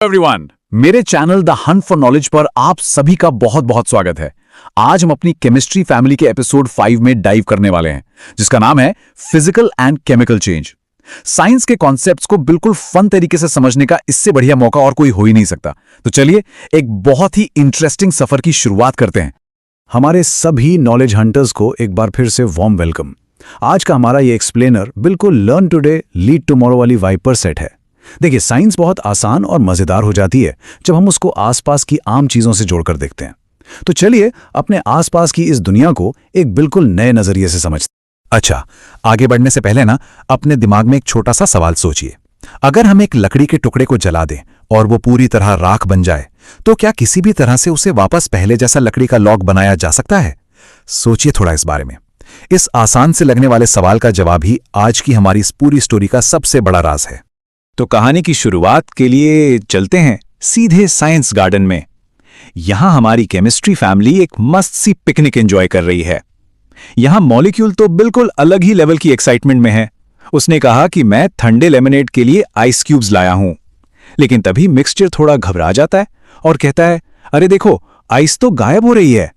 Everyone, मेरे channel the Hunt for knowledge पर आप सभी का बहुत बहुत स्वागत है। आज हम अपनी केमिस्ट्री फैमिली के एपिसोड 5 में डाइव करने वाले हैं, जिसका नाम है physical and chemical change. Science के कॉन्सेप्ट्स को बिल्कुल फन तरीके से समझने का इससे बढ़िया मौका और कोई हो ही नहीं सकता। तो चलिए एक बहुत ही इंटरेस्टिंग सफर की शुरुआत करते हैं। हमारे सभी नॉलेज हंटर्स को एक बार फिर से वार्म वेलकम। आज का हमारा ये एक्सप्लेनर बिल्कुल लर्न टुडे लीड टुमारो वाली वाइब पर सेट है। देखिए, साइंस बहुत आसान और मजेदार हो जाती है जब हम उसको आसपास की आम चीजों से जोड़कर देखते हैं। तो चलिए अपने आसपास की इस दुनिया को एक बिल्कुल नए नजरिए से समझते हैं। अच्छा, आगे बढ़ने से पहले ना अपने दिमाग में एक छोटा सा सवाल सोचिए। अगर हम एक लकड़ी के टुकड़े को जला दें और वो पूरी तरह राख बन जाए, तो क्या किसी भी तरह से उसे वापस पहले जैसा लकड़ी का लॉग बनाया जा सकता है? सोचिए थोड़ा इस बारे में। इस आसान से लगने वाले सवाल का जवाब ही आज की हमारी इस पूरी स्टोरी का सबसे बड़ा राज है। तो कहानी की शुरुआत के लिए चलते हैं सीधे साइंस गार्डन में। यहां हमारी केमिस्ट्री फैमिली एक मस्त सी पिकनिक एंजॉय कर रही है। यहां मॉलिक्यूल तो बिल्कुल अलग ही लेवल की एक्साइटमेंट में है। उसने कहा कि मैं ठंडे लेमनेड के लिए आइस क्यूब्स लाया हूं, लेकिन तभी मिक्सचर थोड़ा घबरा जाता है और कहता है, अरे देखो, आइस तो गायब हो रही है।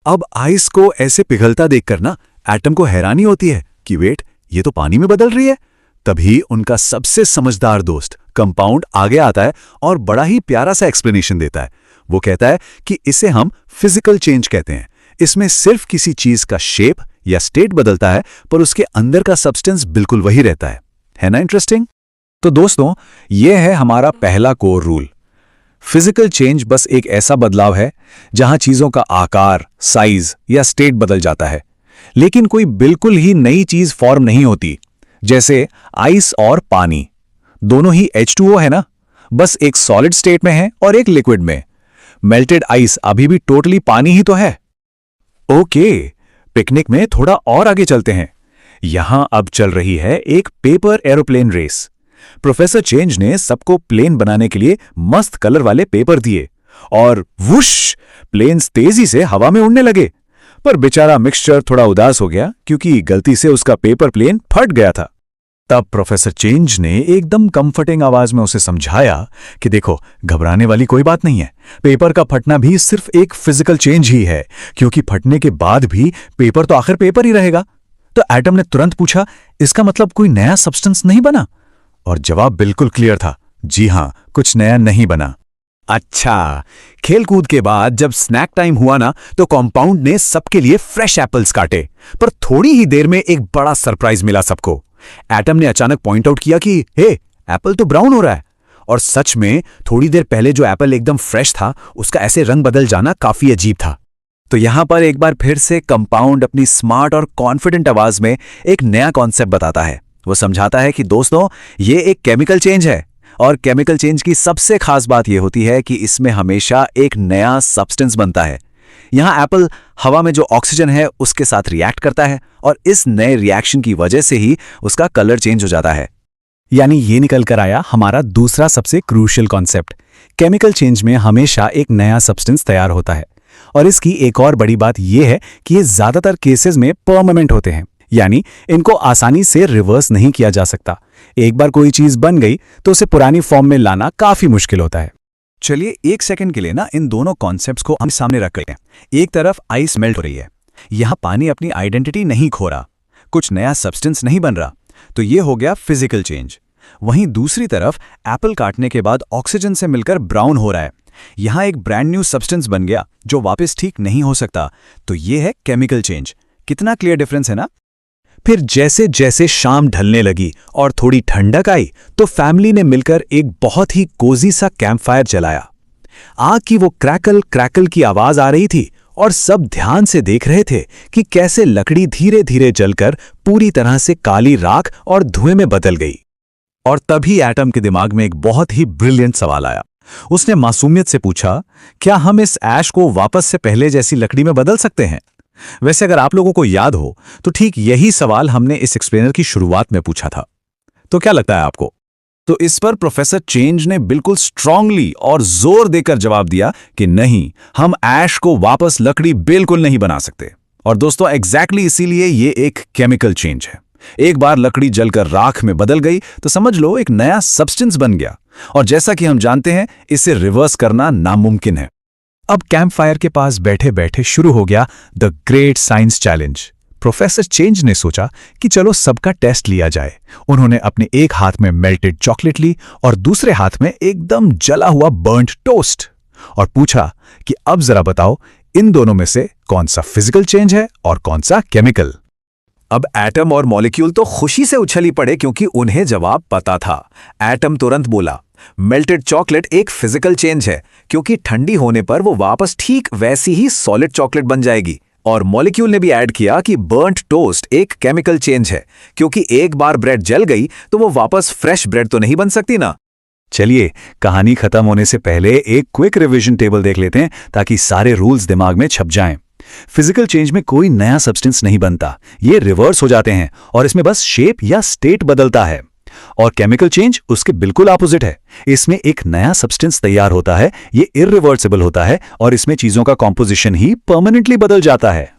अब आइस को ऐसे पिघलता देखकर ना एटम को हैरानी होती है कि वेट, ये तो पानी में बदल रही है। तभी उनका सबसे समझदार दोस्त कंपाउंड आगे आता है और बड़ा ही प्यारा सा एक्सप्लेनेशन देता है। वो कहता है कि इसे हम फिजिकल चेंज कहते हैं। इसमें सिर्फ किसी चीज का शेप या स्टेट बदलता है, पर उसके अंदर का सब्सटेंस बिल्कुल वही रहता है ना इंटरेस्टिंग? तो दोस्तों, यह है हमारा पहला कोर रूल। फिजिकल चेंज बस एक ऐसा बदलाव है जहां चीजों का आकार, साइज या स्टेट बदल जाता है, लेकिन कोई बिल्कुल ही नई चीज फॉर्म नहीं होती। जैसे आइस और पानी दोनों ही H2O है ना, बस एक सॉलिड स्टेट में है और एक लिक्विड में। मेल्टेड आइस अभी भी टोटली पानी ही तो है। ओके, पिकनिक में थोड़ा और आगे चलते हैं। यहां अब चल रही है एक paper aeroplane race. Professor Chang ने सबको प्लेन बनाने के लिए मस्त कलर वाले पेपर दिए और वुश, प्लेन्स तेजी से हवा में उड़ने लगे। पर बेचारा मिक्सचर थोड़ा उदास हो गया क्योंकि गलती से उसका पेपर प्लेन फट गया था। तब प्रोफेसर चेंज ने एकदम कंफर्टिंग आवाज में उसे समझाया कि देखो, घबराने वाली कोई बात नहीं है। पेपर का फटना भी सिर्फ एक फिजिकल चेंज ही है, क्योंकि फटने के बाद भी पेपर तो आखिर पेपर ही रहेगा। तो एटम ने तुरंत पूछा, इसका मतलब कोई नया सब्सटेंस नहीं बना? और जवाब बिल्कुल क्लियर था, जी हां, कुछ नया नहीं बना। अच्छा, खेलकूद के बाद जब स्नैक टाइम हुआ ना, तो कंपाउंड ने सबके लिए फ्रेश एप्पल्स काटे। पर थोड़ी ही देर में एक बड़ा सरप्राइज मिला सबको। एटम ने अचानक पॉइंट आउट किया कि हे, एप्पल तो ब्राउन हो रहा है। और सच में थोड़ी देर पहले जो एप्पल एकदम फ्रेश था, उसका ऐसे रंग बदल जाना काफी अजीब था। तो यहां पर एक बार फिर से कंपाउंड अपनी स्मार्ट और कॉन्फिडेंट आवाज में एक नया कॉन्सेप्ट बताता है। वो समझाता है कि दोस्तों, ये एक केमिकल चेंज है, और केमिकल चेंज की सबसे खास बात यह होती है कि इसमें हमेशा एक नया सब्सटेंस बनता है। यहां एप्पल हवा में जो ऑक्सीजन है उसके साथ रिएक्ट करता है, और इस नए रिएक्शन की वजह से ही उसका कलर चेंज हो जाता है। यानी ये निकल कर आया हमारा दूसरा सबसे क्रूशियल कॉन्सेप्ट। केमिकल चेंज में हमेशा एक नया सब्सटेंस तैयार होता है, और इसकी एक और बड़ी बात यह है कि ये ज्यादातर केसेस में परमानेंट होते हैं, यानी इनको आसानी से रिवर्स नहीं किया जा सकता। एक बार कोई चीज बन गई तो उसे पुरानी फॉर्म में लाना काफी मुश्किल होता है। चलिए एक सेकंड के लिए ना इन दोनों कॉन्सेप्ट्स को हम सामने रख लें। एक तरफ आइस मेल्ट हो रही है, यहां पानी अपनी आइडेंटिटी नहीं खो रहा, कुछ नया सब्सटेंस नहीं बन रहा, तो ये हो गया फिजिकल चेंज। वहीं दूसरी तरफ एप्पल काटने के बाद ऑक्सीजन से मिलकर ब्राउन हो रहा है, यहां एक ब्रांड न्यू सब्सटेंस बन गया जो वापस ठीक नहीं हो सकता, तो ये है केमिकल चेंज। कितना क्लियर डिफरेंस है ना? फिर जैसे जैसे शाम ढलने लगी और थोड़ी ठंडक आई, तो फैमिली ने मिलकर एक बहुत ही कोजी सा कैंप फायर जलाया। आग की वो क्रैकल क्रैकल की आवाज आ रही थी, और सब ध्यान से देख रहे थे कि कैसे लकड़ी धीरे धीरे जलकर पूरी तरह से काली राख और धुएं में बदल गई। और तभी एटम के दिमाग में एक बहुत ही ब्रिलियंट सवाल आया। उसने मासूमियत से पूछा, क्या हम इस ऐश को वापस से पहले जैसी लकड़ी में बदल सकते हैं? वैसे अगर आप लोगों को याद हो तो ठीक यही सवाल हमने इस एक्सप्लेनर की शुरुआत में पूछा था। तो क्या लगता है आपको? तो इस पर प्रोफेसर चेंज ने बिल्कुल स्ट्रांगली और जोर देकर जवाब दिया कि नहीं, हम ऐश को वापस लकड़ी बिल्कुल नहीं बना सकते। और दोस्तों, एग्जैक्टली इसीलिए ये एक केमिकल चेंज है। एक बार लकड़ी जलकर राख में बदल गई तो समझ लो एक नया सब्सटेंस बन गया। और जैसा कि हम जानते हैं, इसे रिवर्स करना नामुमकिन है। अब कैंप फायर के पास बैठे बैठे शुरू हो गया the great science challenge. Professor Chang ने सोचा कि चलो सबका टेस्ट लिया जाए। उन्होंने अपने एक हाथ में मेल्टेड चॉकलेट ली और दूसरे हाथ में एकदम जला हुआ बर्न्ड टोस्ट, और पूछा कि अब जरा बताओ इन दोनों में से कौन सा फिजिकल चेंज है और कौन सा केमिकल। अब एटम और मॉलिक्यूल तो खुशी से उछली पड़े क्योंकि उन्हें जवाब पता था। एटम तुरंत बोला, मेल्टेड चॉकलेट एक फिजिकल चेंज है क्योंकि ठंडी होने पर वो वापस ठीक वैसी ही सॉलिड चॉकलेट बन जाएगी। और मॉलिक्यूल ने भी ऐड किया कि बर्न्ट टोस्ट एक केमिकल चेंज है क्योंकि एक बार ब्रेड जल गई तो वो वापस फ्रेश ब्रेड तो नहीं बन सकती ना। चलिए, कहानी खत्म होने से पहले एक क्विक रिवीजन टेबल देख लेते हैं ताकि सारे रूल्स दिमाग में छप जाएं। फिजिकल चेंज में कोई नया सब्सटेंस नहीं बनता, ये रिवर्स हो जाते हैं और इसमें बस शेप या स्टेट बदलता है। और केमिकल चेंज उसके बिल्कुल ऑपोजिट है, इसमें एक नया सब्सटेंस तैयार होता है, ये इररिवर्सिबल होता है और इसमें चीजों का कॉम्पोजिशन ही परमानेंटली बदल जाता है।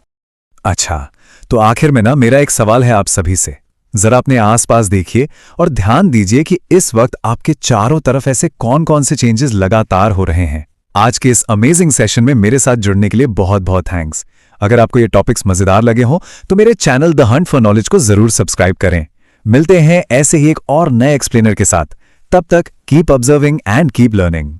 अच्छा, तो आखिर में मेरा एक सवाल है आप सभी से। जरा अपने आसपास देखिए और ध्यान दीजिए कि इस वक्त आपके चारों तरफ ऐसे कौन कौन से चेंजेस लगातार हो रहे हैं। आज के इस अमेजिंग सेशन में मेरे साथ जुड़ने के लिए बहुत बहुत थैंक्स। अगर आपको ये टॉपिक्स मजेदार लगे हो तो मेरे channel the Hunt for knowledge को जरूर सब्सक्राइब करें। मिलते हैं ऐसे ही एक और नए एक्सप्लेनर के साथ। तब तक keep observing and keep learning.